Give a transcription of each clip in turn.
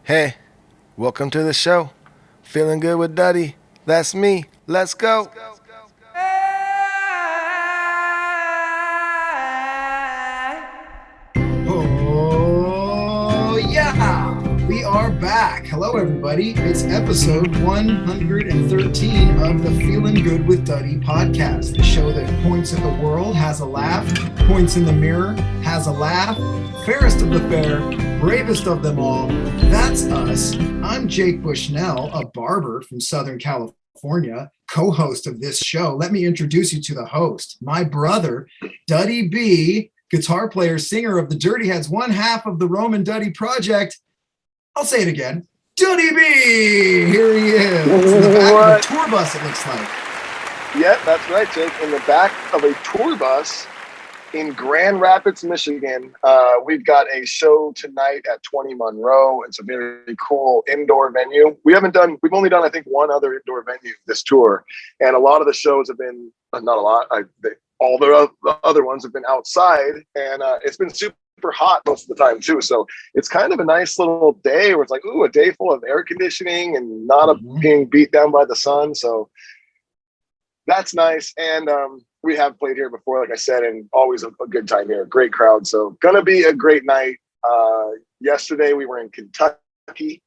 Hey, welcome to the show. Feeling good with Duddy. That's me. Let's go. Oh, yeah, we are back. Hello, everybody. It's episode 113 of the Feeling Good with Duddy podcast, the show that points at the world, has a laugh, points in the mirror, has a laugh, fairest of the fair, bravest of them all. That's us. I'm Jake Bushnell, a barber from Southern California, co-host of this show. Let me introduce you to the host, my brother, Duddy B, guitar player, singer of the Dirty Heads, one half of the Roman Duddy Project. I'll say it again. Duddy B! Here he is. In the back of a tour bus, it looks like. Yep, that's right, Jake. In the back of a tour bus in Grand Rapids, Michigan. We've got a show tonight at 20 Monroe. It's a very cool indoor venue. We've only done, I think, one other indoor venue this tour. And a lot of the shows have been, not a lot, all the other ones have been outside, and it's been super hot most of the time too. So it's kind of a nice little day where it's like, ooh, a day full of air conditioning and not being beat down by the sun. So that's nice. And we have played here before, like I said, and always a good time here. Great crowd. So gonna be a great night. Yesterday we were in Kentucky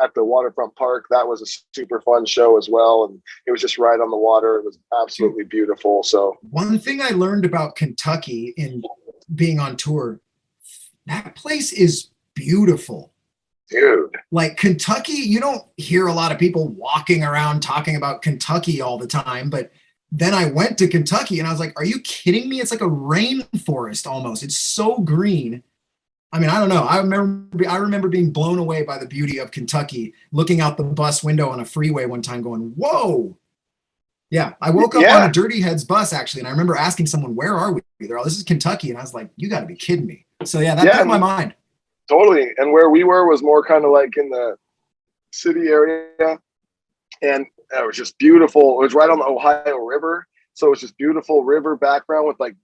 at the waterfront park. That was a super fun show as well, and it was just right on the water. It was absolutely beautiful. So one thing I learned about Kentucky in being on tour, that place is beautiful, dude. Like Kentucky, you don't hear a lot of people walking around talking about Kentucky all the time, but then I went to Kentucky and I was like, are you kidding me? It's like a rainforest almost. It's so green. I mean, I don't know. I remember being blown away by the beauty of Kentucky, looking out the bus window on a freeway one time going, whoa. Yeah, I woke up on a Dirty Heads bus, actually, and I remember asking someone, where are we? They're all, this is Kentucky. And I was like, you got to be kidding me. So, yeah, that blew my mind. Totally. And where we were was more kind of like in the city area. And it was just beautiful. It was right on the Ohio River. So it was just beautiful river background with like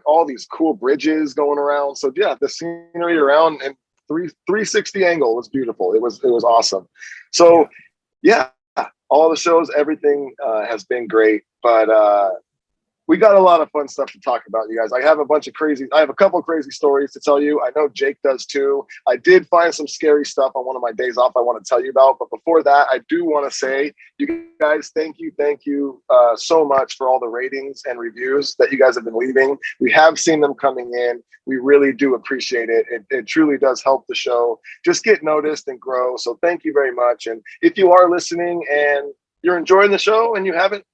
all these cool bridges going around. So yeah, the scenery around and 360 angle was beautiful. It was awesome. So yeah, all the shows, everything has been great. But we got a lot of fun stuff to talk about, you guys. I have a couple of crazy stories to tell you. I know Jake does too. I did find some scary stuff on one of my days off I want to tell you about. But before that, I do want to say, you guys, thank you so much for all the ratings and reviews that you guys have been leaving. We have seen them coming in. We really do appreciate it. It truly does help the show just get noticed and grow. So thank you very much. And if you are listening and you're enjoying the show and you haven't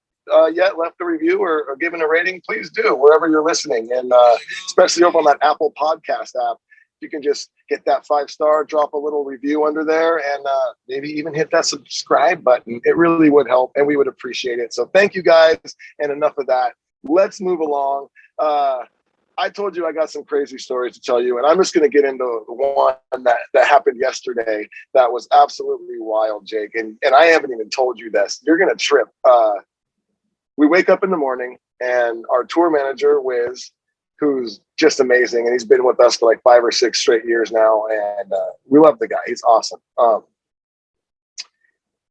yet left a review or given a rating, please do wherever you're listening, and especially over on that Apple Podcast app. You can just hit that 5-star, drop a little review under there, and maybe even hit that subscribe button. It really would help, and we would appreciate it. So thank you guys, and enough of that. Let's move along. I told you I got some crazy stories to tell you, and I'm just going to get into the one that happened yesterday that was absolutely wild, Jake, and I haven't even told you this. You're going to trip. We wake up in the morning and our tour manager, Wiz, who's just amazing, and he's been with us for like 5 or 6 straight years now, and we love the guy. He's awesome.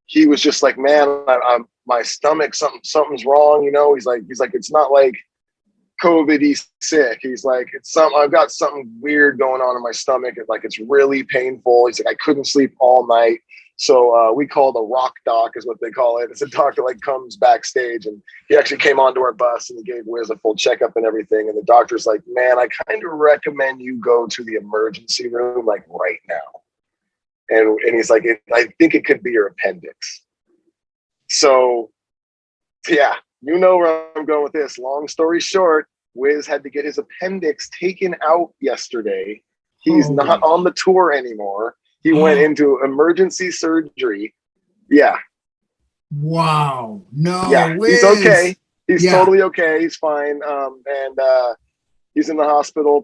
He was just like, man, I'm my stomach, something's wrong. You know, he's like, it's not like COVID-y sick. He's like, I've got something weird going on in my stomach. It's really painful. He's like, I couldn't sleep all night. So we call the rock doc is what they call it. It's a doctor comes backstage, and he actually came onto our bus and he gave Wiz a full checkup and everything. And the doctor's like, man, I kind of recommend you go to the emergency room right now. And he's like, I think it could be your appendix. So yeah, you know where I'm going with this. Long story short, Wiz had to get his appendix taken out yesterday. He's not on the tour anymore. He went into emergency surgery. Yeah. Wow. No. Yeah. Wiz. He's okay. He's totally okay. He's fine. And he's in the hospital,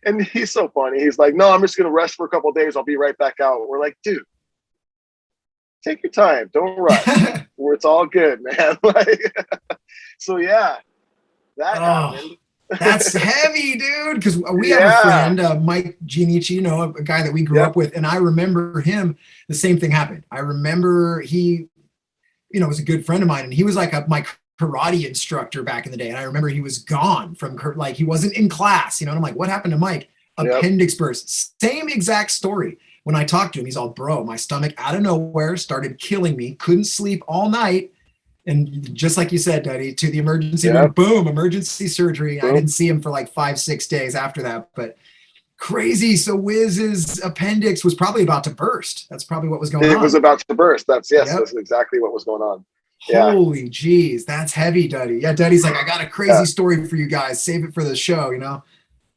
and he's so funny. He's like, no, I'm just going to rest for a couple of days. I'll be right back out. We're like, dude, take your time. Don't rush. It's all good, man. So yeah, that happened. That's heavy, dude. Because we have a Yeah. friend, Mike Genici, you know, a guy that we grew Yep. up with, and I remember him. The same thing happened. I remember he, you know, was a good friend of mine, and he was like my karate instructor back in the day. And I remember he was gone from like he wasn't in class, you know. And I'm like, what happened to Mike? Yep. Appendix burst. Same exact story. When I talked to him, he's all, bro, my stomach out of nowhere started killing me. Couldn't sleep all night. And just like you said, Duddy, to the emergency room, Yep. boom, emergency surgery. I Boom. didn't see him for like 5-6 days after that, but crazy. So Wiz's appendix was probably about to burst. That's probably what was going It was on. about to burst. That's Yep. exactly what was going on. Yeah. Holy geez, that's heavy, Duddy. Yeah, Duddy's like, I got a crazy Yeah. story for you guys. Save it for the show, you know?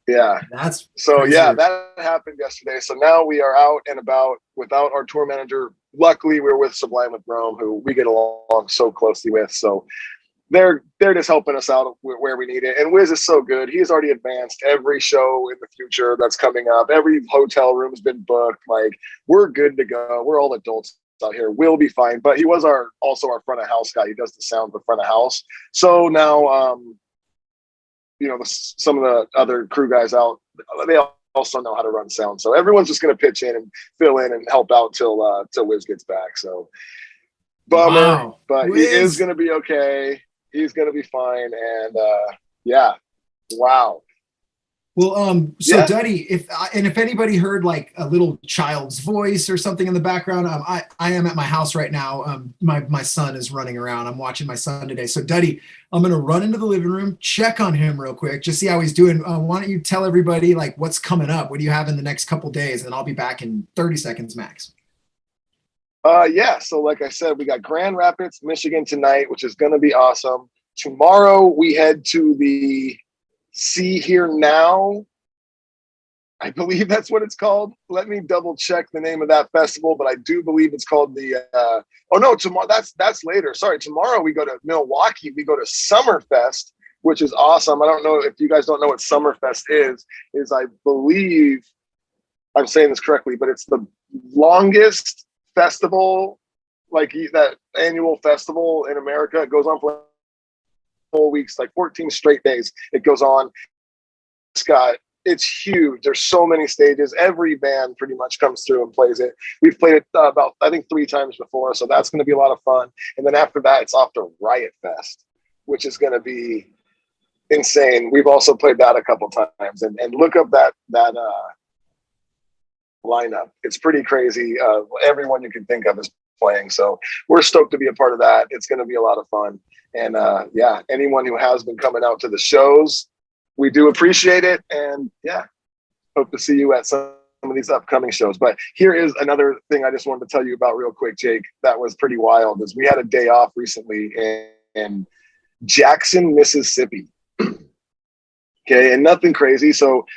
Yeah. That's So crazier. yeah, that happened yesterday. So now we are out and about without our tour manager. Luckily, we're with Sublime with Rome, who we get along so closely with. So they're just helping us out where we need it. And Wiz is so good. He's already advanced every show in the future that's coming up. Every hotel room has been booked. Like, we're good to go. We're all adults out here. We'll be fine. But he was also our front of house guy. He does the sound for front of house. So now, you know, some of the other crew guys out, they also know how to run sound. So everyone's just going to pitch in and fill in and help out till Wiz gets back. So bummer, Wow. but Wiz. he is going to be okay. He's going to be fine. And yeah, wow. Well, so Yeah. Duddy, if anybody heard like a little child's voice or something in the background, I am at my house right now. My son is running around. I'm watching my son today. So Duddy, I'm gonna run into the living room, check on him real quick, just see how he's doing. Why don't you tell everybody like what's coming up? What do you have in the next couple days? And I'll be back in 30 seconds max. Yeah. So like I said, we got Grand Rapids, Michigan tonight, which is going to be awesome. Tomorrow we head to the See Here Now. I believe that's what it's called. Let me double check the name of that festival, but I do believe it's called the. Oh no, tomorrow. That's later. Sorry, tomorrow we go to Milwaukee. We go to Summerfest, which is awesome. I don't know if you guys don't know what Summerfest is. I believe I'm saying this correctly, but it's the longest festival, like that annual festival in America. It goes on for whole weeks, like 14 straight days. It goes on. It's huge. There's so many stages. Every band pretty much comes through and plays it. We've played it about, I think, 3 times before. So that's going to be a lot of fun. And then after that, it's off to Riot Fest, which is going to be insane. We've also played that a couple times, and look up that lineup. It's pretty crazy. Everyone you can think of is playing. So we're stoked to be a part of that. It's going to be a lot of fun. And yeah, anyone who has been coming out to the shows, we do appreciate it. And yeah, hope to see you at some of these upcoming shows. But here is another thing I just wanted to tell you about real quick, Jake. That was pretty wild. Is we had a day off recently in Jackson, Mississippi. Okay, and nothing crazy. So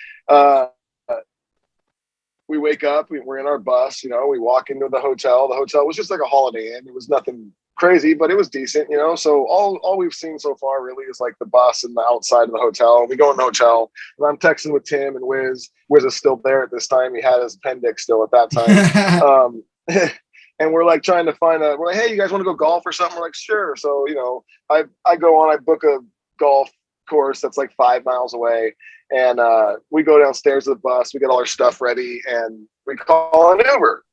we wake up, we're in our bus, you know, we walk into the hotel. The hotel was just like a Holiday Inn. It was nothing crazy, but it was decent, you know. So all we've seen so far really is like the bus and the outside of the hotel. We go in the hotel, and I'm texting with Tim and Wiz. Wiz is still there at this time. He had his appendix still at that time. And we're like trying to find we're like, hey, you guys want to go golf or something? We're like, sure. So, you know, I go on, I book a golf course that's like 5 miles away. And we go downstairs to the bus, we get all our stuff ready, and we call an Uber.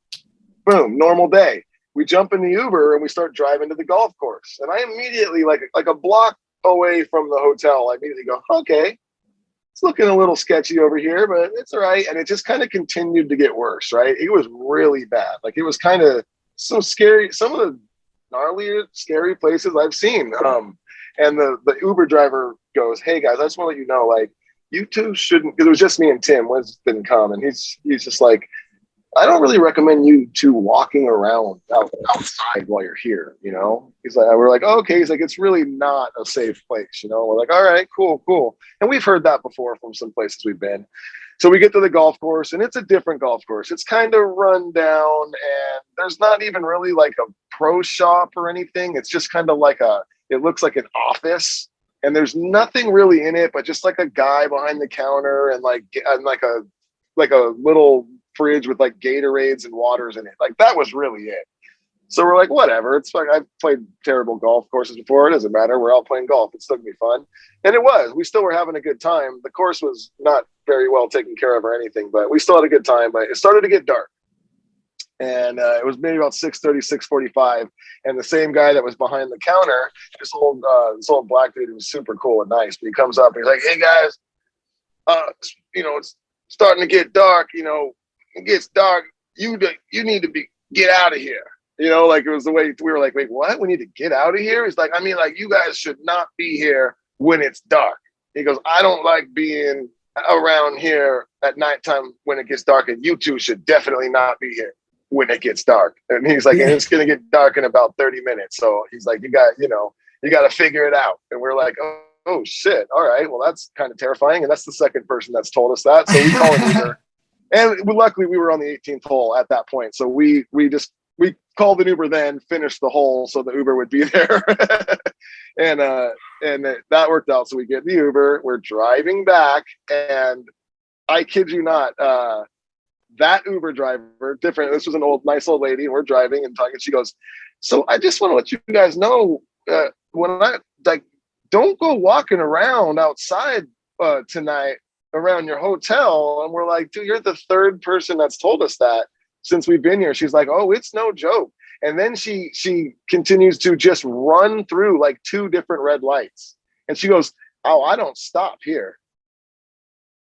Boom, normal day. We jump in the Uber and we start driving to the golf course. And I immediately, like a block away from the hotel, I immediately go, okay, it's looking a little sketchy over here, but it's all right. And it just kind of continued to get worse, right? It was really bad. Like, it was kind of so scary. Some of the gnarlier, scary places I've seen. And the Uber driver goes, hey guys, I just want to let you know, like, you two shouldn't, because it was just me and Tim. Wiz didn't come, and he's just like, I don't really recommend you two walking around outside while you're here, you know? He's like, we're like, oh, okay. He's like, it's really not a safe place, you know? We're like, all right, cool. And we've heard that before from some places we've been. So we get to the golf course, and it's a different golf course. It's kind of run down, and there's not even really like a pro shop or anything. It's just kind of like it looks like an office. And there's nothing really in it, but just like a guy behind the counter and like a little fridge with like Gatorades and waters in it. Like, that was really it. So we're like, whatever, it's fine. I've played terrible golf courses before. It doesn't matter. We're all playing golf. It's still gonna be fun. And it was. We still were having a good time. The course was not very well taken care of or anything, but we still had a good time. But it started to get dark. And it was maybe about 6:30, 6:45. And the same guy that was behind the counter, this old black dude who was super cool and nice, but he comes up and he's like, hey guys, it's starting to get dark. It gets dark. You need to get out of here. Like it was the way we were like, wait, what? We need to get out of here? He's like, I mean, like, you guys should not be here when it's dark. He goes, I don't like being around here at nighttime when it gets dark, and you two should definitely not be here when it gets dark. And he's like, and it's going to get dark in about 30 minutes. So he's like, you got to figure it out. And we're like, oh shit. All right. Well, that's kind of terrifying. And that's the second person that's told us that. So we call an Uber. And luckily we were on the 18th hole at that point. So we called an Uber, then finished the hole so the Uber would be there. and that worked out. So we get the Uber, we're driving back, and I kid you not, that Uber driver, different. This was an nice old lady, and we're driving and talking. She goes, so I just want to let you guys know, don't go walking around outside tonight around your hotel. And we're like, dude, you're the third person that's told us that since we've been here. She's like, oh, it's no joke. And then she continues to just run through like 2 different red lights. And she goes, oh, I don't stop here.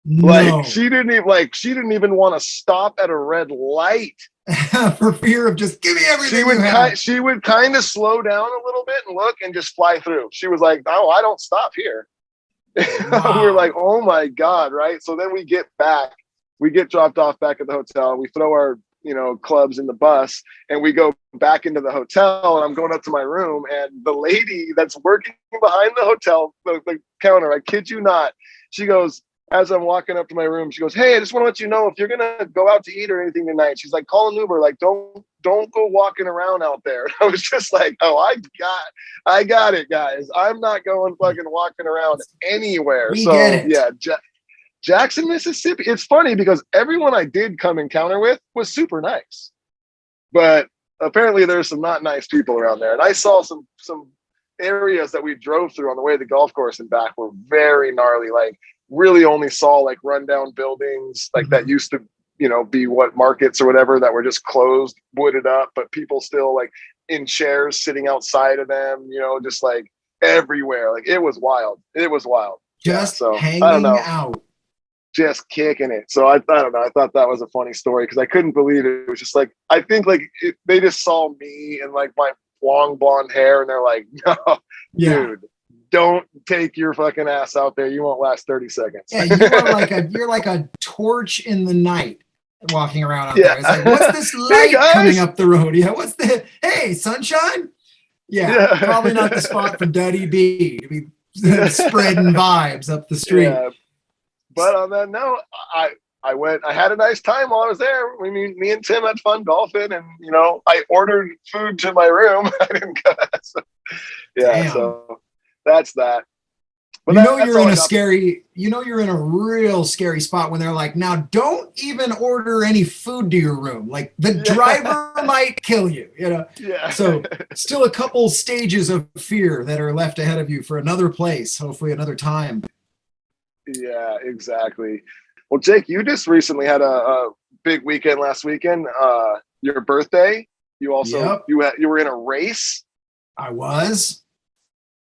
No. Like she didn't even want to stop at a red light for fear of just give me everything. She would kind of slow down a little bit and look and just fly through. She was like, oh, I don't stop here. Wow. We were like, oh my God. Right. So then we get dropped off back at the hotel. We throw our, clubs in the bus, and we go back into the hotel, and I'm going up to my room, and the lady that's working behind the hotel, the counter, I kid you not, she goes, as I'm walking up to my room, she goes, hey, I just want to let you know, if you're going to go out to eat or anything tonight, she's like, call an Uber. Like, don't go walking around out there. And I was just like, oh, I got it, guys. I'm not going fucking walking around anywhere. We get it. Yeah. Jackson, Mississippi. It's funny because everyone I did come encounter with was super nice, but apparently there's some not nice people around there. And I saw some areas that we drove through on the way to the golf course and back were very gnarly. Like, really only saw like rundown buildings like that used to, be what markets or whatever that were just closed, wooded up, but people still like in chairs sitting outside of them, just like everywhere. Like it was wild. Just hanging out. Just kicking it. So I don't know. I thought that was a funny story because I couldn't believe it. It was just like, I think like they just saw me and like my long blonde hair, and they're like, no, dude, don't take your fucking ass out there. You won't last 30 seconds. Yeah, you're like a torch in the night walking around out there. It's like, what's this light coming up the road? Yeah, hey, sunshine? Yeah, probably not the spot for Duddy B to be spreading vibes up the street. Yeah. But on that note, I had a nice time while I was there. Me and Tim had fun golfing, and I ordered food to my room. I didn't go. So, Damn. So that's that. But you're in a real scary spot when they're like, now don't even order any food to your room. Like the driver might kill you, Yeah. So still a couple stages of fear that are left ahead of you for another place, hopefully another time. Yeah, exactly. Well, Jake, you just recently had a big weekend last weekend. Your birthday. You also you were in a race. I was.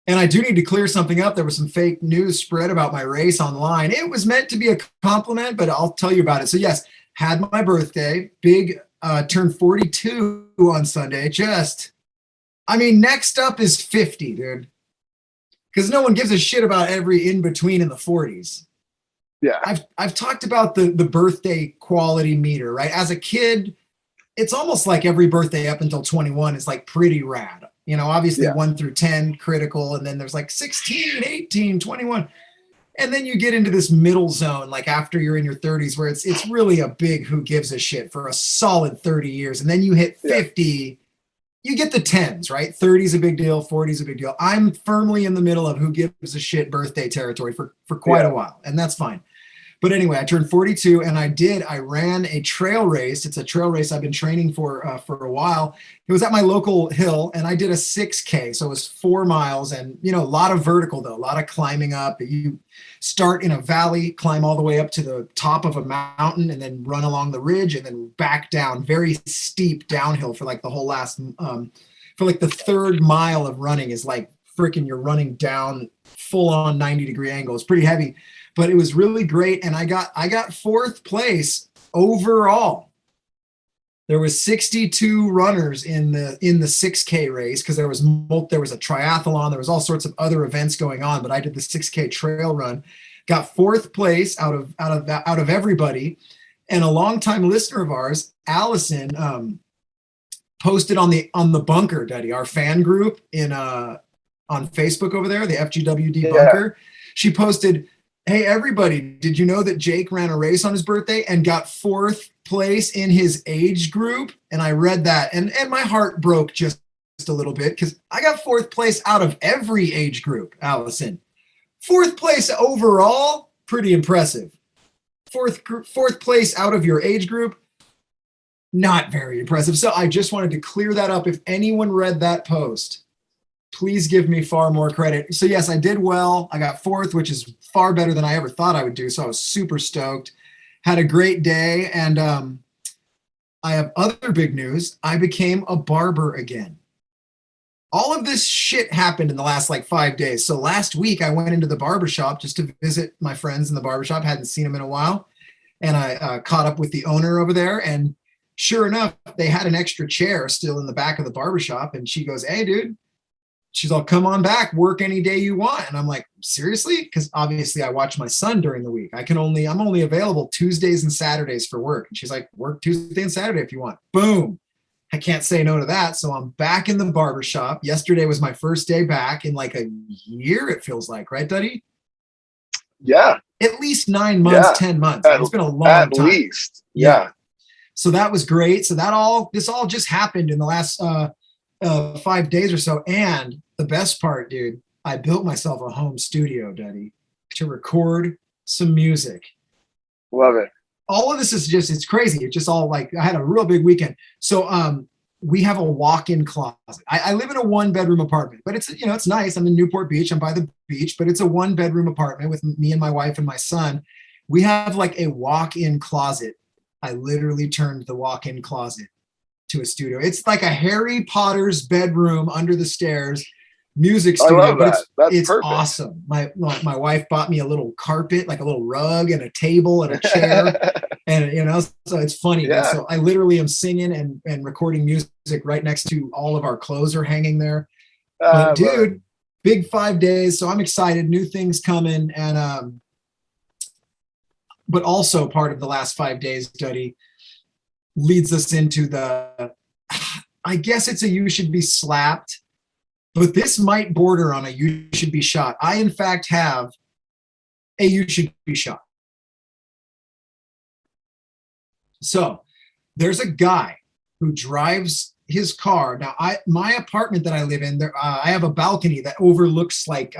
And I do need to clear something up. There was some fake news spread about my race online. It was meant to be a compliment, but I'll tell you about it. So yes, had my birthday, turned 42 on Sunday. Next up is 50, dude. Because no one gives a shit about every in-between in the 40s. Yeah. I've talked about the birthday quality meter, right? As a kid, it's almost like every birthday up until 21 is like pretty rad. Obviously 1 through 10 critical, and then there's like 16, 18, 21. And then you get into this middle zone, like after you're in your 30s, where it's really a big who gives a shit for a solid 30 years. And then you hit 50, you get the 10s, right? 30 is a big deal, 40 is a big deal. I'm firmly in the middle of who gives a shit birthday territory for quite a while, and that's fine. But anyway, I turned 42 and I ran a trail race. It's a trail race I've been training for a while. It was at my local hill and I did a 6K. So it was 4 miles and, you know, a lot of vertical though, a lot of climbing up. You start in a valley, climb all the way up to the top of a mountain and then run along the ridge and then back down, very steep downhill for like the whole last, for like the third mile of running is like freaking you're running down full on 90-degree angle. It's pretty heavy. But it was really great, and I got fourth place overall. There was 62 runners in the 6K race because there was a triathlon, there was all sorts of other events going on, but I did the 6K trail run, got fourth place out of everybody, and a longtime listener of ours, Allison, posted on the Bunker, Daddy, our fan group on Facebook over there, the FGWD Bunker. She posted, "Hey, everybody, did you know that Jake ran a race on his birthday and got fourth place in his age group?" And I read that and my heart broke just a little bit because I got fourth place out of every age group, Allison. Fourth place overall, pretty impressive. Fourth place out of your age group, not very impressive. So I just wanted to clear that up. If anyone read that post, please give me far more credit. So yes, I did well. I got fourth, which is far better than I ever thought I would do. So I was super stoked. Had a great day. And I have other big news. I became a barber again. All of this shit happened in the last like 5 days. So last week I went into the barbershop just to visit my friends in the barbershop. Hadn't seen them in a while. And I caught up with the owner over there. And sure enough, they had an extra chair still in the back of the barbershop. And she goes, "Hey, dude." She's all, "Come on back, work any day you want." And I'm like, "Seriously?" Because obviously I watch my son during the week. I'm only available Tuesdays and Saturdays for work. And she's like, "Work Tuesday and Saturday if you want." Boom. I can't say no to that. So I'm back in the barbershop. Yesterday was my first day back in like a year, it feels like, right, Duddy? Yeah. At least 9 months, 10 months. It's been a long time. At least. Yeah. So that was great. So this all just happened in the last 5 days or so. And the best part, dude, I built myself a home studio, Daddy, to record some music. Love it. All of this is it's crazy. It's just all like, I had a real big weekend. So we have a walk-in closet. I live in a 1-bedroom apartment, but it's nice. I'm in Newport Beach. I'm by the beach, but it's a 1-bedroom apartment with me and my wife and my son. We have like a walk-in closet. I literally turned the walk-in closet to a studio. It's like a Harry Potter's bedroom under the stairs, music studio. I love that. It's perfect. awesome. My wife bought me a little carpet, like a little rug and a table and a chair. And so it's funny. Yeah. So I literally am singing and recording music right next to all of our clothes are hanging there. But dude, big 5 days. So I'm excited. New things coming. And but also part of the last 5 days, Duddy, leads us into I guess it's a you should be slapped, but this might border on a you should be shot. I, in fact, have a you should be shot. So there's a guy who drives his car. Now, my apartment that I live in, I have a balcony that overlooks like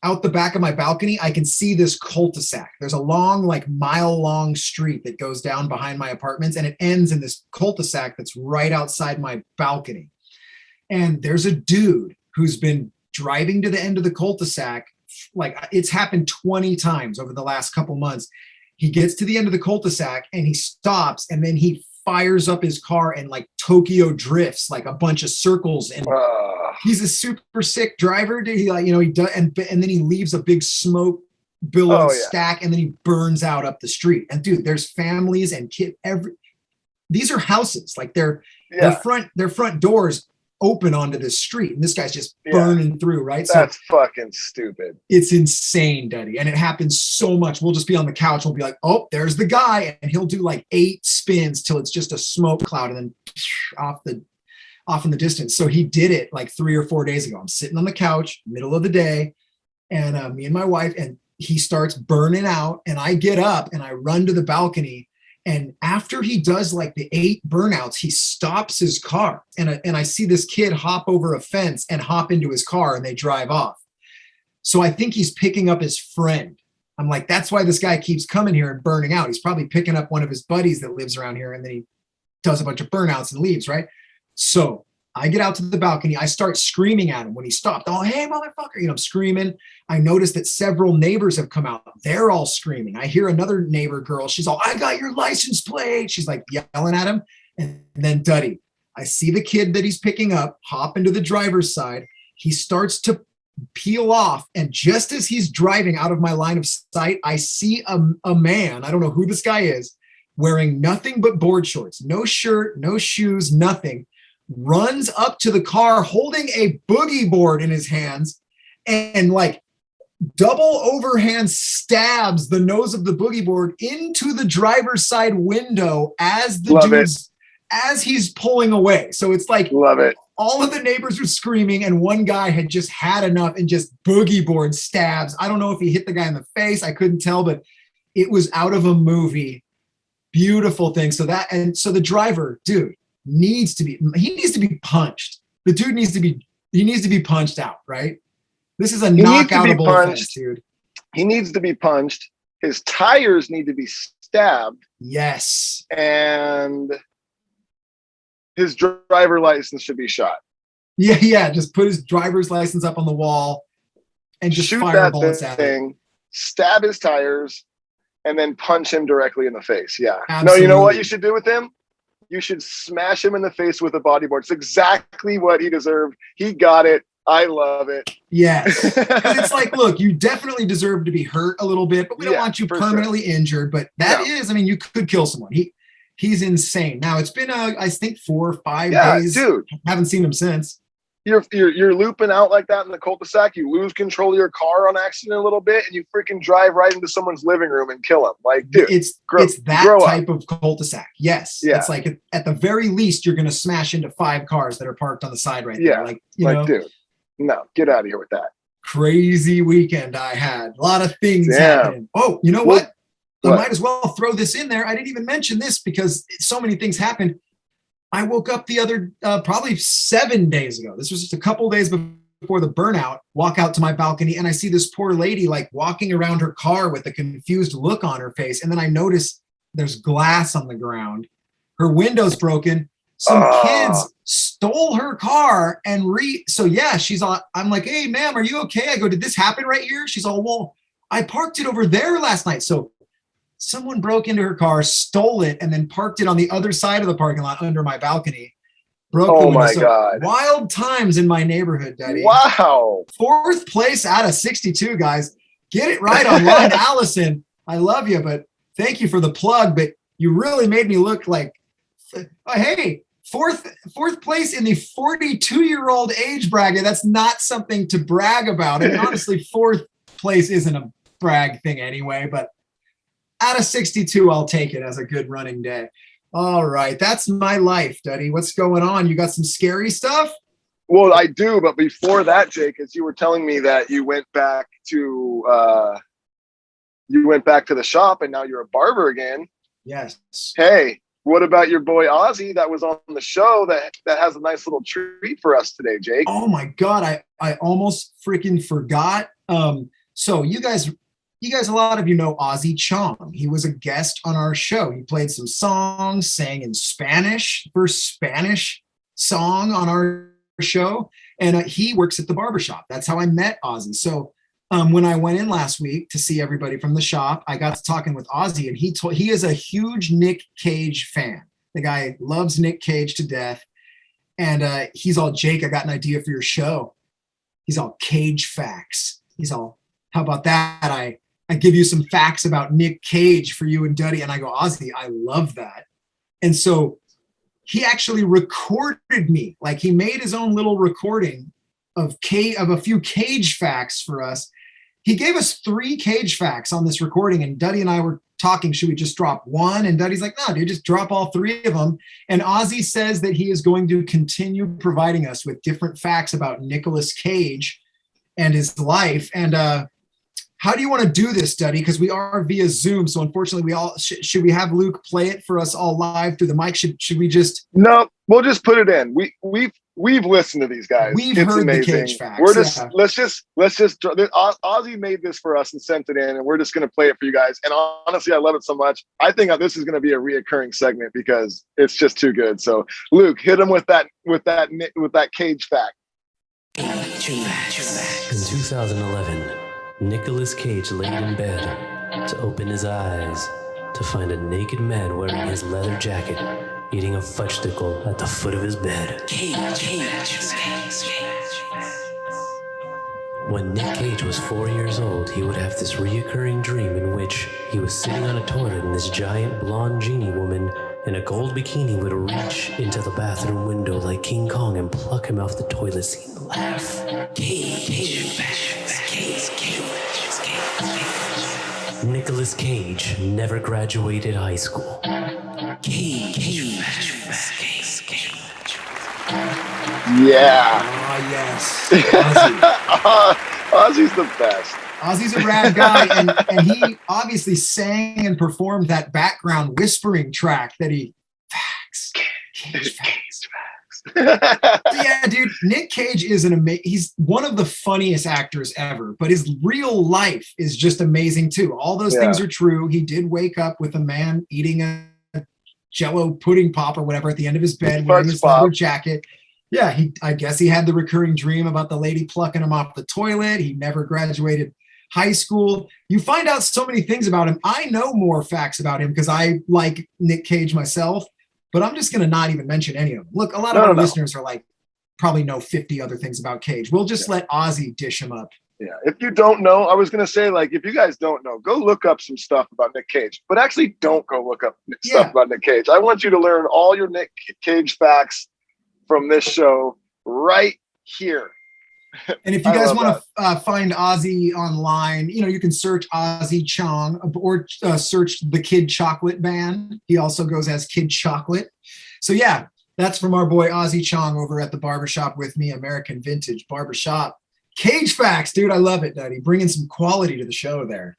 out the back of my balcony, I can see this cul-de-sac. There's a long, like mile-long street that goes down behind my apartments, and it ends in this cul-de-sac that's right outside my balcony. And there's a dude who's been driving to the end of the cul-de-sac. Like, it's happened 20 times over the last couple months. He gets to the end of the cul-de-sac and he stops, and then he fires up his car and like Tokyo drifts like a bunch of circles. And he's a super sick driver. Dude. He does, and then he leaves a big smoke billowing stack, and then he burns out up the street. And dude, there's families and kids. These are houses, like their front doors open onto this street, and this guy's just burning through, right? That's fucking stupid. It's insane, Daddy. And it happens so much. We'll just be on the couch. We'll be like, "Oh, there's the guy." And he'll do like 8 spins till it's just a smoke cloud, and then off in the distance. So he did it like 3 or 4 days ago. I'm sitting on the couch, middle of the day, and me and my wife, and he starts burning out, and I get up and I run to the balcony. And after he does like the 8 burnouts, he stops his car, and I see this kid hop over a fence and hop into his car, and they drive off. So I think he's picking up his friend. I'm like, that's why this guy keeps coming here and burning out. He's probably picking up one of his buddies that lives around here, and then he does a bunch of burnouts and leaves, right? So I get out to the balcony. I start screaming at him when he stopped. Oh, hey, motherfucker. You know, I'm screaming. I notice that several neighbors have come out. They're all screaming. I hear another neighbor girl. She's all, I got your license plate. She's like yelling at him. And then Duddy, I see the kid that he's picking up hop into the driver's side. He starts to peel off. And just as he's driving out of my line of sight, I see a man, I don't know who this guy is, wearing nothing but board shorts, no shirt, no shoes, nothing, runs up to the car holding a boogie board in his hands and like double overhand stabs the nose of the boogie board into the driver's side window as the dude's, as he's pulling away. So it's like, love it. All of the neighbors were screaming and one guy had just had enough and just boogie board stabs. I don't know if he hit the guy in the face. I couldn't tell, but it was out of a movie. Beautiful thing. So the driver, dude, needs to be punched. The dude needs to be punched out, right? This is a knockoutable offense, dude. He needs to be punched. His tires need to be stabbed. Yes. And his driver license should be shot. Yeah. Just put his driver's license up on the wall and just shoot fire that bullets at him. Stab his tires, and then punch him directly in the face. Yeah. Absolutely. No, you know what you should do with him? You should smash him in the face with a bodyboard. It's exactly what he deserved. He got it. I love it. Yes. It's like, look, you definitely deserve to be hurt a little bit, but we don't want you permanently injured. But that is, I mean, you could kill someone. He's insane. Now it's been, I think 4 or 5 days. Dude. Haven't seen him since. You're looping out like that in the cul-de-sac. You lose control of your car on accident a little bit, and you freaking drive right into someone's living room and kill them. Like, dude, it's that type of cul-de-sac. Yes, it's like at the very least you're going to smash into 5 cars that are parked on the side right there. Like, you know, dude, no, get out of here with that. Crazy weekend I had. A lot of things happening. Oh, you know what? I might as well throw this in there. I didn't even mention this because so many things happened. I woke up the other, probably 7 days ago. This was just a couple days before the burnout. Walk out to my balcony and I see this poor lady like walking around her car with a confused look on her face. And then I notice there's glass on the ground. Her window's broken. Some kids stole her car and so yeah, she's all, I'm like, hey ma'am, are you okay? I go, did this happen right here? She's all, well, I parked it over there last night. So someone broke into her car, stole it, and then parked it on the other side of the parking lot under my balcony. Oh my God. Wild times in my neighborhood, Daddy. Wow. 4th place out of 62, guys. Get it right online. Allison, I love you, but thank you for the plug, but you really made me look like, hey, fourth place in the 42-year-old age bracket. That's not something to brag about. And honestly, 4th place isn't a brag thing anyway, but out of 62, I'll take it as a good running day. All right. That's my life, Duddy. What's going on? You got some scary stuff? Well, I do. But before that, Jake, as you were telling me that you went back to the shop and now you're a barber again. Yes. Hey, what about your boy Ozzy that was on the show that has a nice little treat for us today, Jake? Oh my God. I almost freaking forgot. So you guys, a lot of you know Ozzy Chong. He was a guest on our show. He played some songs, sang in Spanish, first Spanish song on our show. And he works at the barbershop. That's how I met Ozzy. So when I went in last week to see everybody from the shop, I got to talking with Ozzy, and he is a huge Nick Cage fan. The guy loves Nick Cage to death. And he's all, Jake, I got an idea for your show. He's all, Cage facts. He's all, how about that? I give you some facts about Nick Cage for you and Duddy. And I go, Ozzy, I love that. And so he actually recorded me. Like, he made his own little recording of a few Cage facts for us. He gave us 3 Cage facts on this recording, and Duddy and I were talking, should we just drop one? And Duddy's like, no, dude, just drop all 3 of them. And Ozzy says that he is going to continue providing us with different facts about Nicolas Cage and his life. And how do you want to do this, Duddy? Because we are via Zoom, so unfortunately, we all should we have Luke play it for us all live through the mic? Should we just? No, we'll just put it in. we've listened to these guys. We've It's heard amazing. the Cage Facts. We're just yeah. let's just Ozzy made this for us and sent it in, and we're just gonna play it for you guys. And honestly, I love it so much. I think this is gonna be a reoccurring segment because it's just too good. So Luke, hit him with that Cage fact. In 2011, Nicolas Cage laid in bed to open his eyes to find a naked man wearing his leather jacket, eating a fudgesicle at the foot of his bed. When Nick Cage was 4 years old, he would have this reoccurring dream in which he was sitting on a toilet and this giant blonde genie woman in a gold bikini would reach into the bathroom window like King Kong and pluck him off the toilet seat and laugh. Nicolas Cage never graduated high school. Yeah. Oh, yes. Ozzy. Ozzy's the best. Ozzy's a rad guy, and he obviously sang and performed that background whispering track that he Cage facts. Yeah, dude, Nick Cage is he's one of the funniest actors ever, but his real life is just amazing too. All those things are true. He did wake up with a man eating a Jello pudding pop or whatever at the end of his bed, wearing his leather jacket. Yeah, I guess he had the recurring dream about the lady plucking him off the toilet. He never graduated high school. You find out so many things about him. I know more facts about him because I like Nick Cage myself, but I'm just going to not even mention any of them. Look, a lot of our listeners are like, probably know 50 other things about Cage. We'll just let Ozzy dish him up. Yeah, if you don't know, I was going to say, like, if you guys don't know, go look up some stuff about Nick Cage, but actually don't go look up stuff about Nick Cage. I want you to learn all your Nick Cage facts from this show right here. And if you guys want to find Ozzy online, you can search Ozzy Chong or search the Kid Chocolate Band. He also goes as Kid Chocolate. So yeah, that's from our boy Ozzy Chong over at the Barbershop with me, American Vintage Barbershop. Cage facts, dude. I love it, Daddy. Bringing some quality to the show there.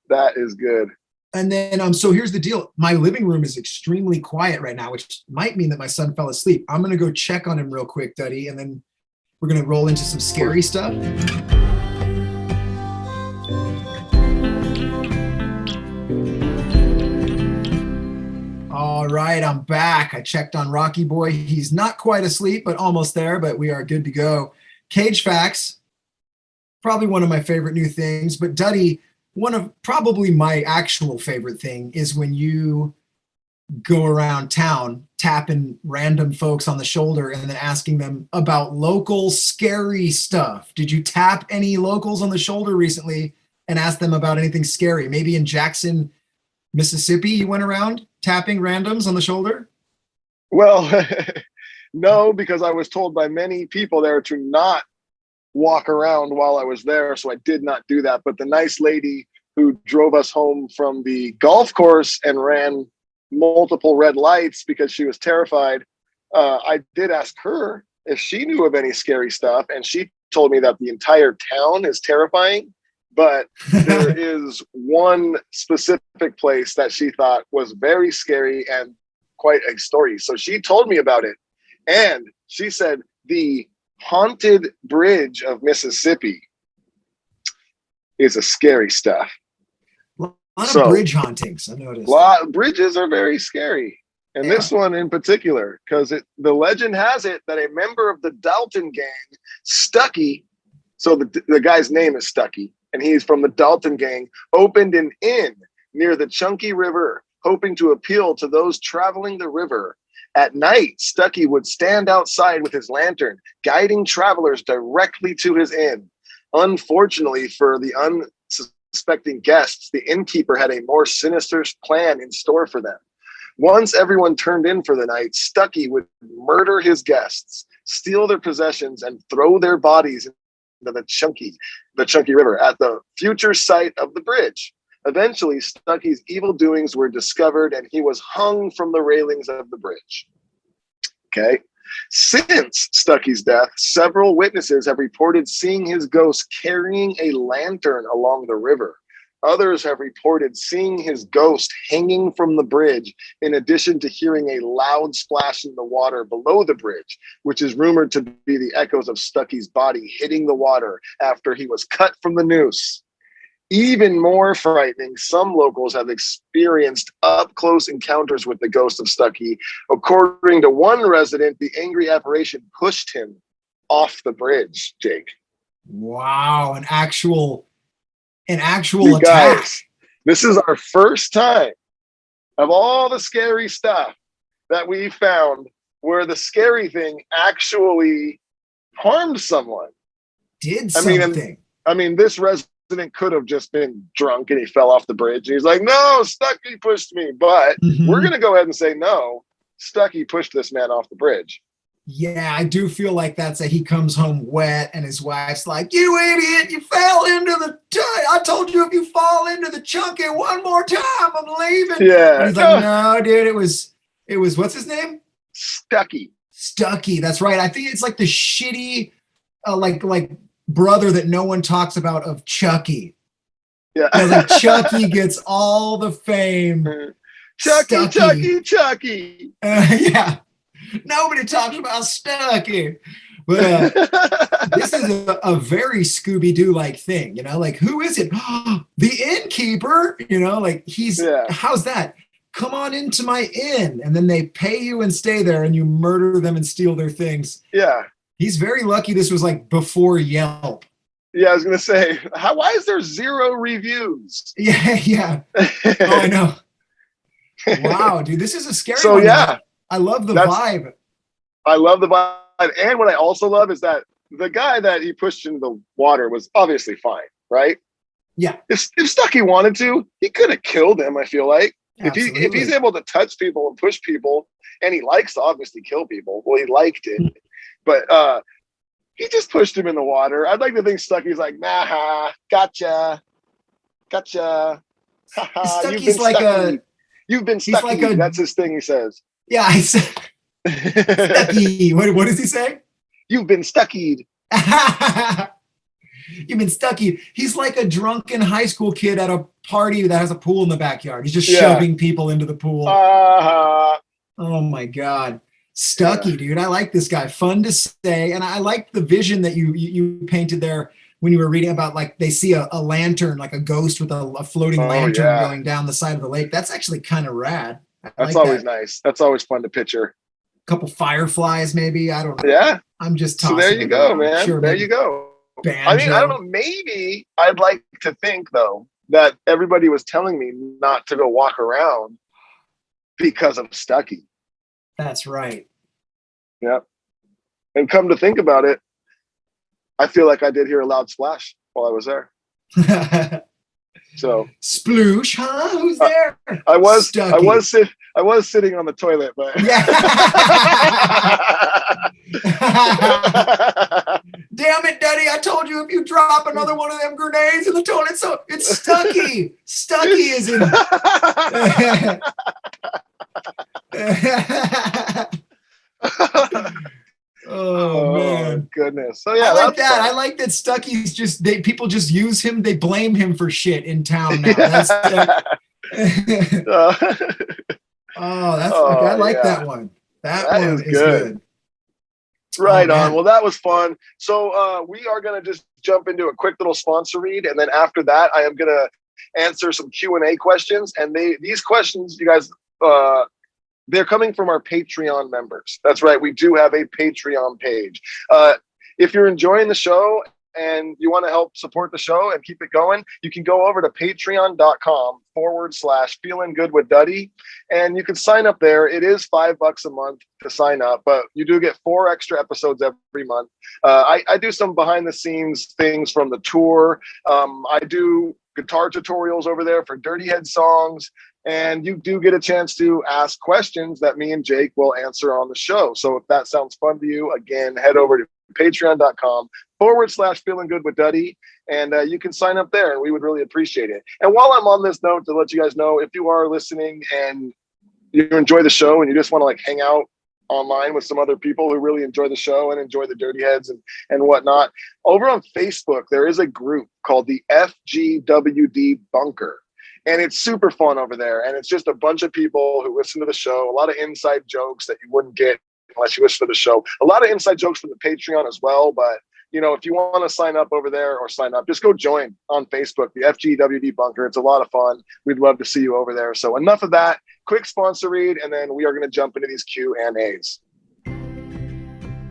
That is good. And then, so here's the deal. My living room is extremely quiet right now, which might mean that my son fell asleep. I'm going to go check on him real quick, Duddy, and then we're going to roll into some scary stuff. All right, I'm back. I checked on Rocky Boy. He's not quite asleep, but almost there, but we are good to go. Cage facts, probably one of my favorite new things, but Duddy, one of probably my actual favorite thing is when you go around town tapping random folks on the shoulder and then asking them about local scary stuff. Did you tap any locals on the shoulder recently and ask them about anything scary? Maybe in Jackson, Mississippi, you went around tapping randoms on the shoulder? Well, no, because I was told by many people there to not walk around while I was there, so I did not do that. But the nice lady who drove us home from the golf course and ran multiple red lights because she was terrified, I did ask her if she knew of any scary stuff, and she told me that the entire town is terrifying, but there is one specific place that she thought was very scary and quite a story. So she told me about it, and she said the Haunted Bridge of Mississippi is a scary stuff. A lot of bridge hauntings, I noticed. Bridges are very scary. And this one in particular, because the legend has it that a member of the Dalton gang, Stucky, so the guy's name is Stucky, and he's from the Dalton gang, opened an inn near the Chunky River, hoping to appeal to those traveling the river. At night, Stucky would stand outside with his lantern, guiding travelers directly to his inn. Unfortunately for the unsuspecting guests, the innkeeper had a more sinister plan in store for them. Once everyone turned in for the night, Stucky would murder his guests, steal their possessions, and throw their bodies into the Chunky River at the future site of the bridge. Eventually, Stucky's evil doings were discovered, and he was hung from the railings of the bridge. Okay. Since Stucky's death, several witnesses have reported seeing his ghost carrying a lantern along the river. Others have reported seeing his ghost hanging from the bridge, in addition to hearing a loud splash in the water below the bridge, which is rumored to be the echoes of Stucky's body hitting the water after he was cut from the noose. Even more frightening, some locals have experienced up-close encounters with the ghost of Stucky. According to one resident, the angry apparition pushed him off the bridge, Jake. Wow, an actual You attack. guys, this is our first time of all the scary stuff that we found where the scary thing actually harmed someone. Did I something. mean, this resident could have just been drunk and he fell off the bridge. And he's like, no, Stucky pushed me. But we're going to go ahead and say, no, Stucky pushed this man off the bridge. Yeah, I do feel like that's he comes home wet and his wife's like, you idiot, you fell into the I told you if you fall into the chunky one more time, I'm leaving. Yeah. And he's like, no, dude, it was what's his name? Stucky. That's right. I think it's like the shitty like brother that no one talks about of Chucky. Yeah. Like Chucky gets all the fame. Chucky. Yeah. Nobody talks about Stucky. But this is a very Scooby-Doo like thing, like who is it? The innkeeper, like how's that? Come on into my inn. And then they pay you and stay there and you murder them and steal their things. Yeah. He's very lucky this was like before Yelp. Yeah, I was going to say, why is there 0 reviews? Yeah. Oh, I know. Wow, dude, this is a scary one. Yeah. I love the vibe. I love the vibe. And what I also love is that the guy that he pushed into the water was obviously fine, right? Yeah. If Stucky wanted to, he could have killed him, I feel like. Absolutely. If he's able to touch people and push people, and he likes to obviously kill people, well, he liked it. But he just pushed him in the water. I'd like to think Stucky's like, nah, gotcha. Stucky's like You've been Stucky. That's his thing, he says. Yeah, I said Stucky. What does he say? You've been Stuckied. You've been Stuckied. He's like a drunken high school kid at a party that has a pool in the backyard. He's just shoving people into the pool. Oh my God. Stucky, dude. I like this guy. Fun to say. And I like the vision that you painted there when you were reading about, like, they see a lantern, like a ghost with a floating lantern going down the side of the lake. That's actually kind of rad. That's always nice. That's always fun to picture. A couple fireflies, maybe. I don't know. Yeah. I'm just tossing. So there you go, man. Sure, there you go. Banjo. I mean, I don't know. Maybe I'd like to think, though, that everybody was telling me not to go walk around because of Stucky. That's right. Yep. And come to think about it, I feel like I did hear a loud splash while I was there. So sploosh, huh? Who's there? I was sitting on the toilet, but damn it, Daddy! I told you if you drop another one of them grenades in the toilet, so it's Stucky. Stucky is in. Oh man, goodness! So yeah, I like that. Fun. I like that Stucky's just people just use him. They blame him for shit in town now. That's I like that one. That one is good. Right on. Well, that was fun. So we are going to just jump into a quick little sponsor read, and then after that, I am going to answer some Q&A questions. And these questions, you guys. They're coming from our Patreon members. That's right. We do have a Patreon page. If you're enjoying the show and you want to help support the show and keep it going, you can go over to patreon.com/feelinggoodwithduddy. And you can sign up there. It is $5 a month to sign up, but you do get 4 extra episodes every month. I do some behind the scenes things from the tour. I do guitar tutorials over there for Dirty Head songs. And you do get a chance to ask questions that me and Jake will answer on the show. So if that sounds fun to you, again, head over to patreon.com/feelinggoodwithduddy. And you can sign up there and we would really appreciate it. And while I'm on this note, to let you guys know, if you are listening and you enjoy the show and you just want to like hang out online with some other people who really enjoy the show and enjoy the Dirty Heads and whatnot. Over on Facebook, there is a group called the FGWD Bunker. And it's super fun over there. And it's just a bunch of people who listen to the show, a lot of inside jokes that you wouldn't get unless you listen to the show. A lot of inside jokes from the Patreon as well. But, you know, if you want to sign up over there or sign up, just go join on Facebook, the FGWD Bunker. It's a lot of fun. We'd love to see you over there. So enough of that. Quick sponsor read, and then we are going to jump into these Q&As.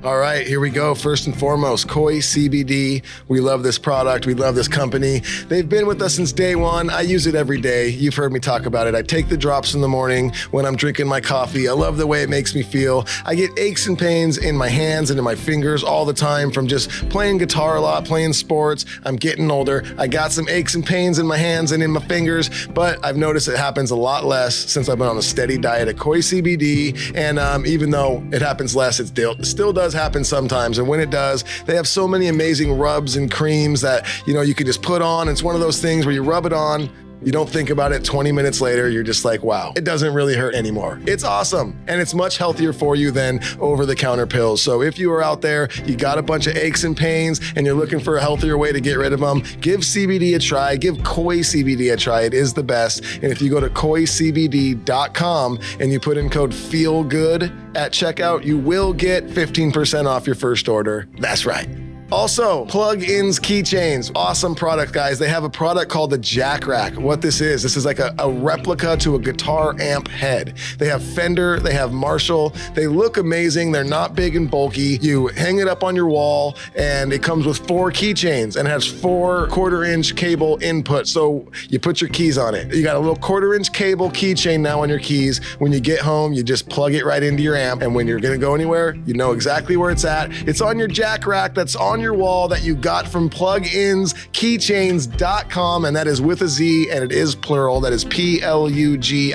All right, here we go. First and foremost, Koi CBD. We love this product. We love this company. They've been with us since day one. I use it every day. You've heard me talk about it. I take the drops in the morning when I'm drinking my coffee. I love the way it makes me feel. I get aches and pains in my hands and in my fingers all the time from just playing guitar a lot, playing sports. I'm getting older. I got some aches and pains in my hands and in my fingers, but I've noticed it happens a lot less since I've been on a steady diet of Koi CBD. And even though it happens less, it still does happen sometimes. And when it does, they have so many amazing rubs and creams that, you know, you can just put on. It's one of those things where you rub it on, you don't think about it, 20 minutes later, you're just like, wow, it doesn't really hurt anymore. It's awesome. And it's much healthier for you than over-the-counter pills. So if you are out there, you got a bunch of aches and pains, and you're looking for a healthier way to get rid of them, give CBD a try. Give Koi CBD a try. It is the best. And if you go to koicbd.com and you put in code FEELGOOD at checkout, you will get 15% off your first order. That's right. Also, plug-ins keychains. Awesome product, guys. They have a product called the Jack Rack. What this is like a replica to a guitar amp head. They have Fender, they have Marshall. They look amazing. They're not big and bulky. You hang it up on your wall, and it comes with 4 keychains and has 4 quarter-inch cable input. So you put your keys on it. You got a little quarter-inch cable keychain now on your keys. When you get home, you just plug it right into your amp, and when you're gonna go anywhere, you know exactly where it's at. It's on your Jack Rack that's on your wall that you got from pluginskeychains.com, and that is with a Z, and it is plural. That is PLUGINZ,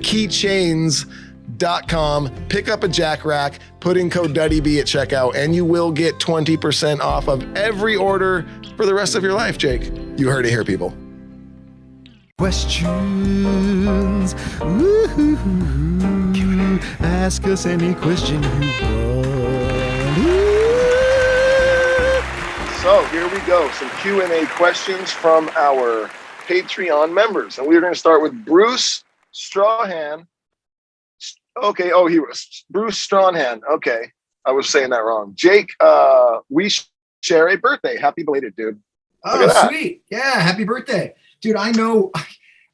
keychains.com. Pick up a Jack Rack, put in code DuddyB at checkout, and you will get 20% off of every order for the rest of your life, Jake. You heard it here, people. Questions. Woo-hoo-hoo. Ask us any question you want. So here we go, some Q&A questions from our Patreon members. And we're going to start with Bruce Strawhan. Okay, he was Bruce Strawhan. Okay, I was saying that wrong. Jake, we share a birthday. Happy belated, dude. Oh, sweet. Yeah, happy birthday. Dude, I know,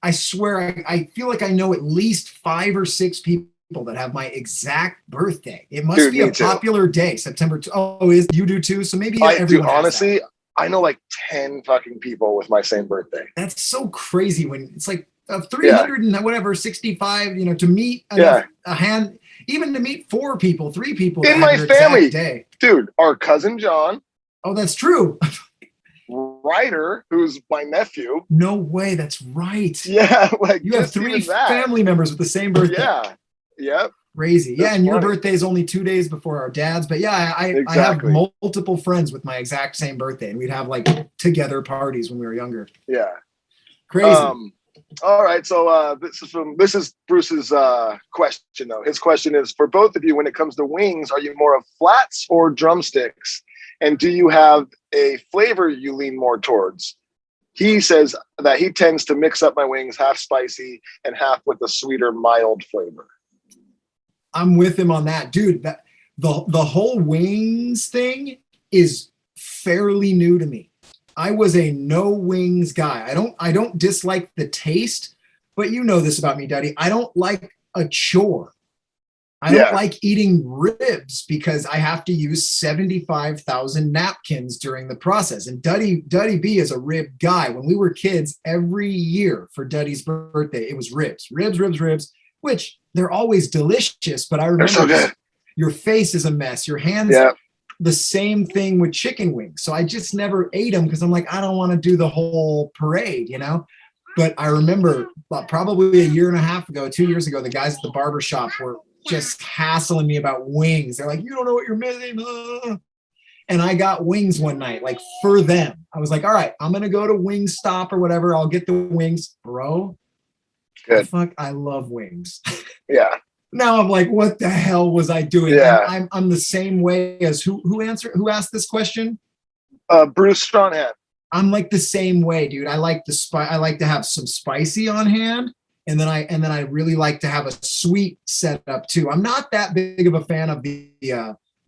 I swear, I feel like I know at least 5 or 6 people that have my exact birthday. It must be a popular day, September 2. Oh, you do too? So maybe everyone has honestly, that. I know like 10 fucking people with my same birthday. That's so crazy when it's like 300 and whatever, 65, you know, to meet a hand, even to meet 4 people, 3 people in my family. Day. Dude, our cousin John. Oh, that's true. Ryder, who's my nephew. No way, that's right. Yeah, like you have 3 family members with the same birthday. Yeah. Yep. Crazy. Yeah, and your birthday is only 2 days before our dad's. But yeah, I have multiple friends with my exact same birthday, and we'd have like together parties when we were younger. Yeah. Crazy. All right. So this is Bruce's question though. His question is for both of you, when it comes to wings, are you more of flats or drumsticks? And do you have a flavor you lean more towards? He says that he tends to mix up my wings, half spicy and half with a sweeter, mild flavor. I'm with him on that, dude. That the whole wings thing is fairly new to me. I was a no wings guy. I don't dislike the taste, but you know this about me, Duddy. I don't like a chore. I don't like eating ribs because I have to use 75,000 napkins during the process. And Duddy B is a rib guy. When we were kids, every year for Duddy's birthday, it was ribs, which they're always delicious. But I remember your face is a mess. Your hands, the same thing with chicken wings. So I just never ate them because I'm like, I don't want to do the whole parade, you know? But I remember probably a year and a half ago, 2 years ago, the guys at the barber shop were just hassling me about wings. They're like, you don't know what you're missing. And I got wings one night, like for them. I was like, all right, I'm going to go to Wingstop or whatever. I'll get the wings, bro. Good. Fuck, I love wings. Yeah. Now I'm like, what the hell was I doing? Yeah. I'm the same way as who asked this question? Bruce Stronhat. I'm like the same way, dude. I like I like to have some spicy on hand, and then I really like to have a sweet setup too. I'm not that big of a fan of the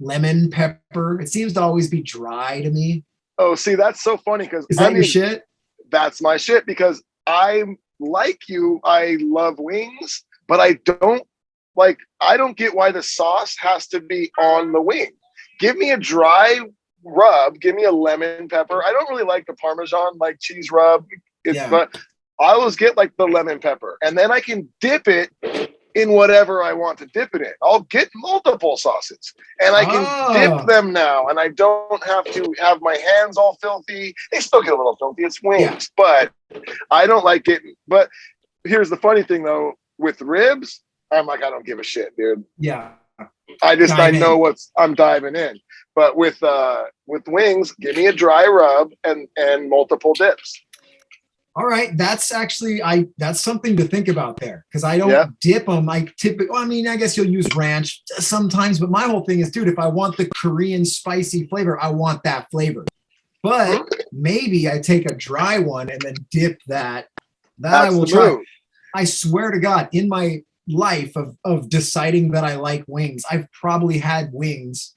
lemon pepper. It seems to always be dry to me. Oh, see, that's so funny because Is that your shit? That's my shit because I'm like you. I love wings, but I don't get why the sauce has to be on the wing. Give me a dry rub. Give me a lemon pepper. I don't really like the Parmesan like cheese rub. But I always get like the lemon pepper, and then I can dip it in whatever I want to dip it in. I'll get multiple sauces, and I can dip them now, and I don't have to have my hands all filthy. They still get a little filthy. It's wings, but I don't like getting. But here's the funny thing, though, with ribs, I'm like, I don't give a shit, dude. Yeah. I know I'm diving in. But with wings, give me a dry rub and multiple dips. All right, that's actually that's something to think about there because I don't dip them. I guess you'll use ranch sometimes, but my whole thing is, dude, if I want the Korean spicy flavor, I want that flavor. But maybe I take a dry one and then dip that. That I will try. Move. I swear to God, in my life of deciding that I like wings, I've probably had wings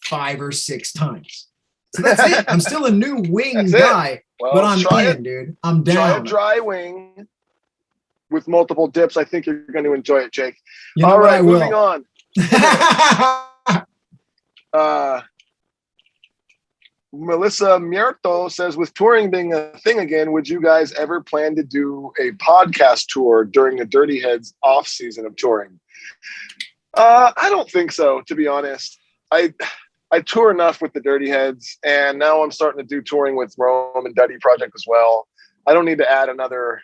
5 or 6 times. So that's it. I'm still a new wing guy. Well, but I'm in, dude. I'm down. Try a dry wing with multiple dips. I think you're going to enjoy it, Jake. You know all right, moving on. Melissa Mierto says, with touring being a thing again, would you guys ever plan to do a podcast tour during the Dirty Heads off season of touring? I don't think so, to be honest. I tour enough with the Dirty Heads, and now I'm starting to do touring with Rome and Duddy Project as well. I don't need to add another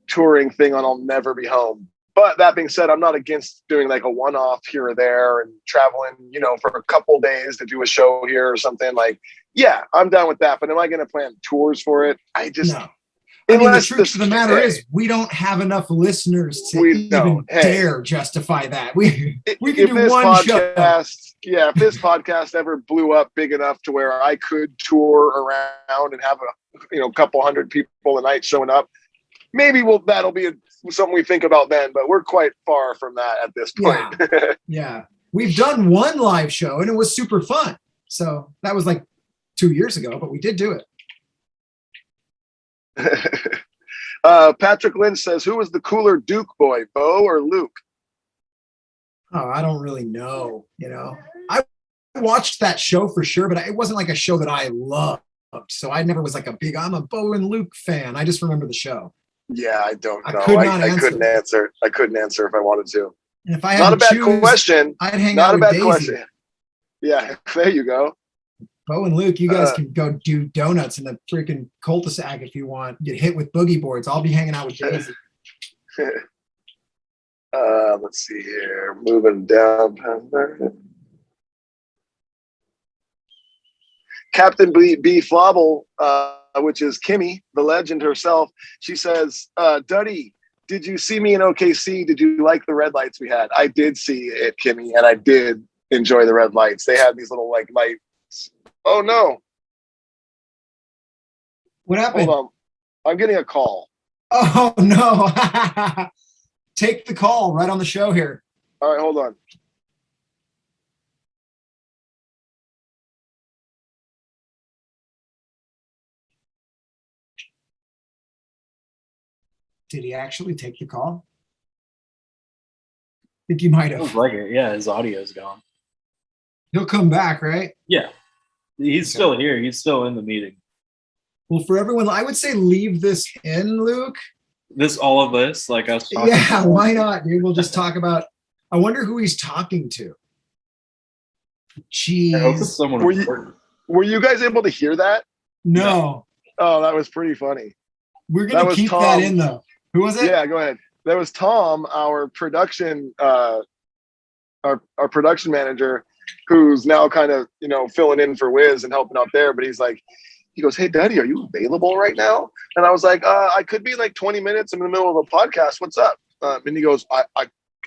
touring thing on I'll Never Be Home. But that being said, I'm not against doing like a one-off here or there and traveling, for a couple days to do a show here or something. Like, yeah, I'm down with that. But am I going to plan tours for it? No. The truth of the matter is we don't have enough listeners to dare justify that. We can do one podcast, show. Yeah, if this podcast ever blew up big enough to where I could tour around and have a couple hundred people a night showing up, maybe that'll be something we think about then. But we're quite far from that at this point. Yeah. We've done one live show and it was super fun. So that was like 2 years ago, but we did do it. Patrick Lynch says, who was the cooler Duke boy, Bo or Luke? Oh, I don't really know. I watched that show for sure, but it wasn't like a show that I loved. So I never was like I'm a Bo and Luke fan. I just remember the show. Yeah, I don't know. I couldn't answer. I couldn't answer if I wanted to. And if I had question. I'd hang out with Daisy. Question. Yeah, there you go. Bo and Luke, you guys can go do donuts in the freaking cul-de-sac if you want. Get hit with boogie boards. I'll be hanging out with Daisy. Let's see here. Moving down. Captain B. Flobble, which is Kimmy, the legend herself. She says, Duddy, did you see me in OKC? Did you like the red lights we had? I did see it, Kimmy, and I did enjoy the red lights. They had these little lights. Oh, no. What happened? Hold on. I'm getting a call. Oh, no. Take the call right on the show here. All right, hold on. Did he actually take the call? I think he might have. Sounds like it. Yeah, his audio's gone. He'll come back, right? Yeah. He's still here. He's still in the meeting. Well, for everyone, I would say leave this in, Luke. All of this, like us talking. Yeah, why not, dude? We'll just talk about. I wonder who he's talking to. Jeez. I hope it's someone important. Were you guys able to hear that? No. Oh, that was pretty funny. We're gonna keep that in though. Who was it? Yeah, go ahead. That was Tom, our production, our production manager, who's now kind of filling in for Wiz and helping out there. But he goes, "Hey, Daddy, are you available right now?" And I was like, "I could be like 20 minutes. I'm in the middle of a podcast. What's up?" And he goes, "I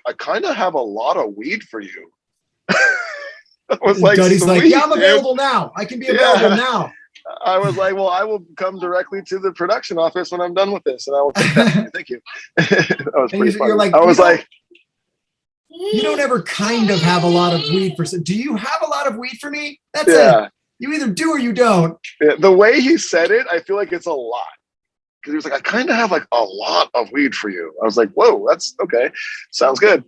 I kind of have a lot of weed for you. I was like, Duddy's like, "Sweet, yeah, I'm dude." available now. I can be available Yeah. now. I was like, well, I will come directly to the production office when I'm done with this, and I will take that from you. Thank you. That was And pretty funny. you're like, I was like, you don't ever kind of have a lot of weed for. Do you have a lot of weed for me? That's yeah. you either do or you don't. Yeah, the way he said it, I feel like it's a lot. Because he was like, I kind of have like a lot of weed for you. I was like, whoa, that's okay. Sounds good.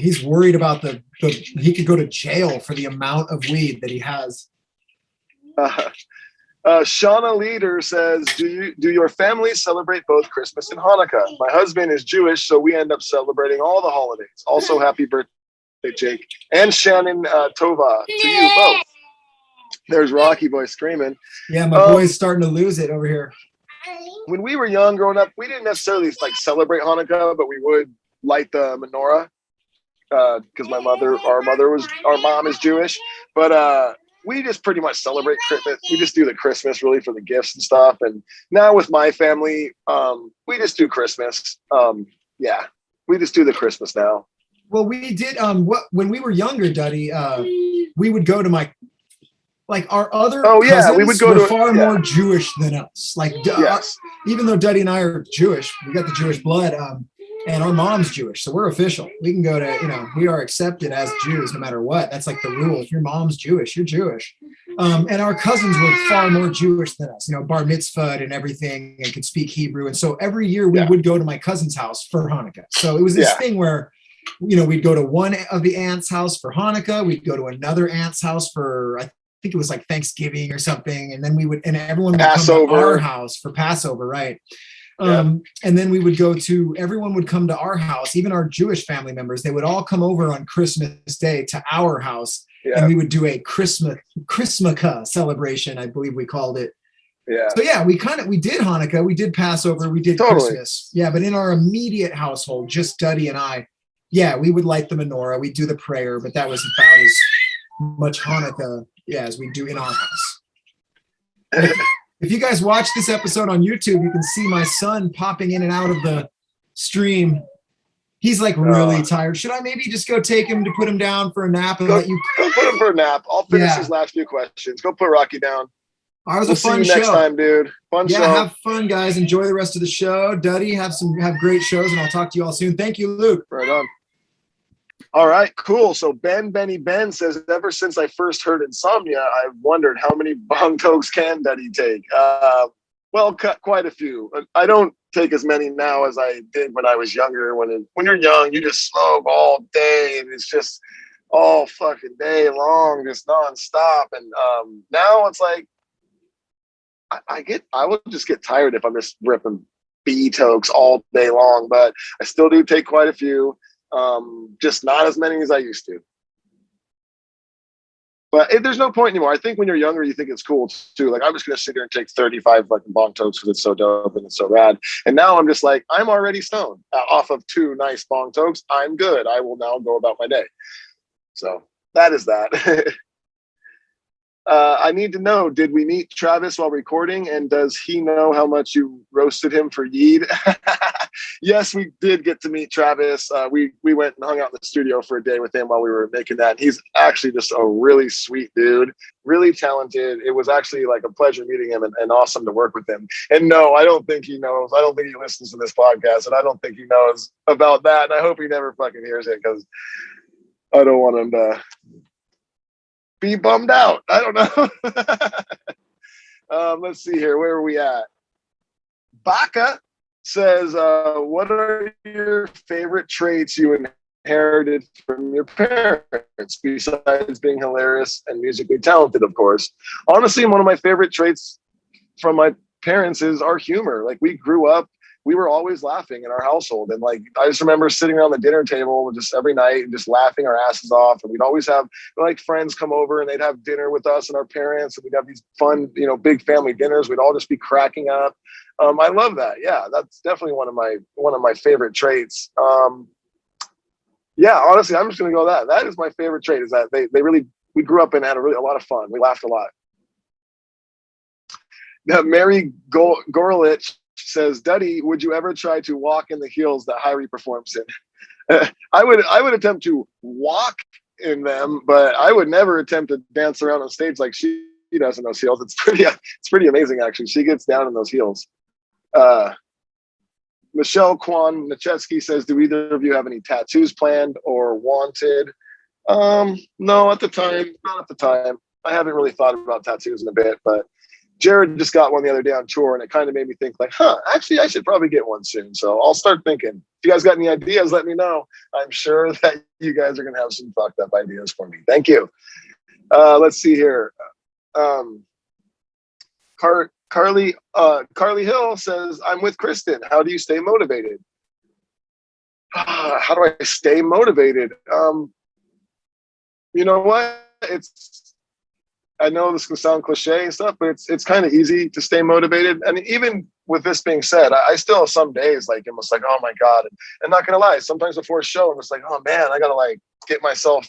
He's worried about the he could go to jail for the amount of weed that he has. Shauna Leader says, do your family celebrate both Christmas and Hanukkah? My husband is Jewish, so we end up celebrating all the holidays. Also, happy birthday, Jake. And Shannon Tova, to you both. There's Rocky Boy screaming. Yeah, my boy's starting to lose it over here. When we were young growing up, we didn't necessarily like celebrate Hanukkah, but we would light the menorah because our mom is Jewish. But we just pretty much celebrate Christmas. We just do the Christmas really for the gifts and stuff. And now with my family, we just do Christmas. Yeah, we just do the Christmas now. Well, we did when we were younger, Duddy, we would go to our other cousins we would go were far more Jewish than us. Yes. Even though Duddy and I are Jewish, we got the Jewish blood, and our mom's Jewish, so we're official. We can go to, we are accepted as Jews no matter what. That's like the rule. If your mom's Jewish, you're Jewish. And our cousins were far more Jewish than us, bar mitzvah and everything, and could speak Hebrew. And so every year we would go to my cousin's house for Hanukkah. So it was this thing where, we'd go to one of the aunt's house for Hanukkah. We'd go to another aunt's house for, I think it was like Thanksgiving or something. And then everyone would come to our house for Passover. Right. And then everyone would come to our house, even our Jewish family members. They would all come over on Christmas Day to our house, and we would do a Christmaka celebration, I believe we called it. Yeah. So we did Hanukkah, we did Passover, we did Christmas. Yeah, but in our immediate household, just Duddy and I, we would light the menorah, we'd do the prayer, but that was about as much Hanukkah, as we do in our house. If you guys watch this episode on YouTube, you can see my son popping in and out of the stream. He's like really tired. Should I maybe just go take him to put him down for a nap and let you go put him for a nap? I'll finish his last few questions. Go put Rocky down. We'll a fun see you next time, dude. Fun show. Have fun, guys. Enjoy the rest of the show. Duddy, have great shows, and I'll talk to you all soon. Thank you, Luke. Right on. All right, cool. So Benny Ben says, ever since I first heard Insomnia, I've wondered how many bong tokes can Duddy take? Quite a few. I don't take as many now as I did when I was younger. When you're young, you just smoke all day, and it's just all fucking day long, just nonstop. And now it's like I will just get tired if I'm just ripping B tokes all day long. But I still do take quite a few. Just not as many as I used to. But there's no point anymore. I think when you're younger, you think it's cool too. Like, I'm just going to sit here and take 35 fucking bong tokes because it's so dope and it's so rad. And now I'm just like, I'm already stoned off of 2 nice bong tokes. I'm good. I will now go about my day. So that is that. I need to know, did we meet Travis while recording? And does he know how much you roasted him for Yeed? Yes, we did get to meet Travis. We went and hung out in the studio for a day with him while we were making that. He's actually just a really sweet dude, really talented. It was actually like a pleasure meeting him and awesome to work with him. And no, I don't think he knows. I don't think he listens to this podcast, and I don't think he knows about that. And I hope he never fucking hears it, because I don't want him to be bummed out. I don't know. Let's see here. Where are we at? Baka says, what are your favorite traits you inherited from your parents, besides being hilarious and musically talented, of course? Honestly, one of my favorite traits from my parents is our humor. Like, we grew up, we were always laughing in our household. And like, I just remember sitting around the dinner table just every night and just laughing our asses off. And we'd always have like friends come over and they'd have dinner with us and our parents, and we'd have these fun, big family dinners. We'd all just be cracking up. I love that. Yeah, that's definitely one of my favorite traits. Yeah, honestly, I'm just going to go that. That is my favorite trait, is that we grew up and had a lot of fun. We laughed a lot. Now, Mary Gorlich says, Duddy, would you ever try to walk in the heels that Hyrie performs in? I would attempt to walk in them, but I would never attempt to dance around on stage like she does in those heels. It's pretty amazing actually. She gets down in those heels. Michelle Kwan Nachetsky says, do either of you have any tattoos planned or wanted? No, not at the time. I haven't really thought about tattoos in a bit, but Jared just got one the other day on tour, and it kind of made me think like, actually I should probably get one soon. So I'll start thinking. If you guys got any ideas, let me know. I'm sure that you guys are going to have some fucked up ideas for me. Thank you. Let's see here. Carly Hill says, I'm with Kristen. How do you stay motivated? How do I stay motivated? You know what? I know this can sound cliche and stuff, but it's kind of easy to stay motivated. And even with this being said, I still have some days like almost like, oh my God. And not gonna lie, sometimes before a show, I'm just like, oh man, I gotta like get myself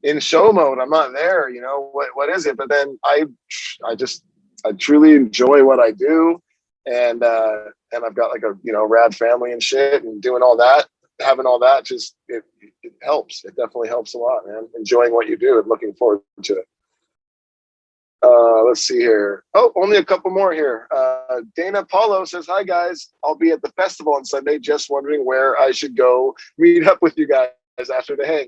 in show mode. I'm not there, you know, what is it? But then I truly enjoy what I do. And I've got like a, you know, rad family and shit, and doing all that, having all that, just, it helps. It definitely helps a lot, man. Enjoying what you do and looking forward to it. Let's see here. Oh, only a couple more here. Dana Paulo says, hi guys, I'll be at the festival on Sunday. Just wondering where I should go meet up with you guys after the hang.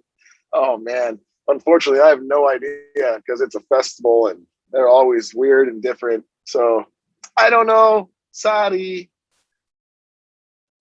Oh man, unfortunately I have no idea because it's a festival and they're always weird and different. So I don't know. Sorry.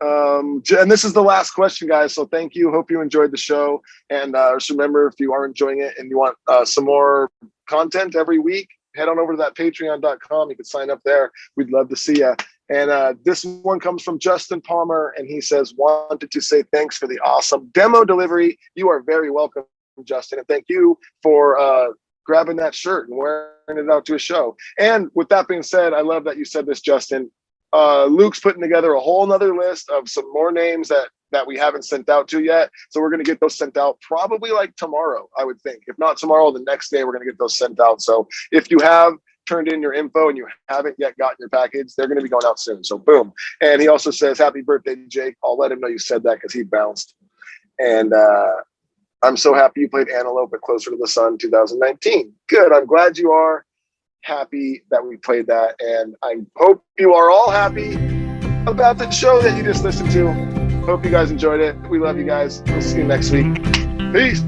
And this is the last question, guys. So thank you. Hope you enjoyed the show. And just remember, if you are enjoying it and you want some more content every week, head on over to that patreon.com. You can sign up there. We'd love to see you. And this one comes from Justin Palmer, and he says, wanted to say thanks for the awesome demo delivery. You are very welcome, Justin. And thank you for grabbing that shirt and wearing it out to a show. And with that being said, I love that you said this, Justin. Luke's putting together a whole nother list of some more names that we haven't sent out to yet. So we're going to get those sent out probably like tomorrow, I would think. If not tomorrow, the next day, we're going to get those sent out. So if you have turned in your info and you haven't yet gotten your package, they're going to be going out soon. So boom. And he also says, happy birthday, Jake. I'll let him know you said that because he bounced. And I'm so happy you played Antelope at Closer to the Sun 2019. Good. I'm glad you are happy that we played that. And I hope you are all happy about the show that you just listened to. Hope you guys enjoyed it. We love you guys. We'll see you next week. Peace.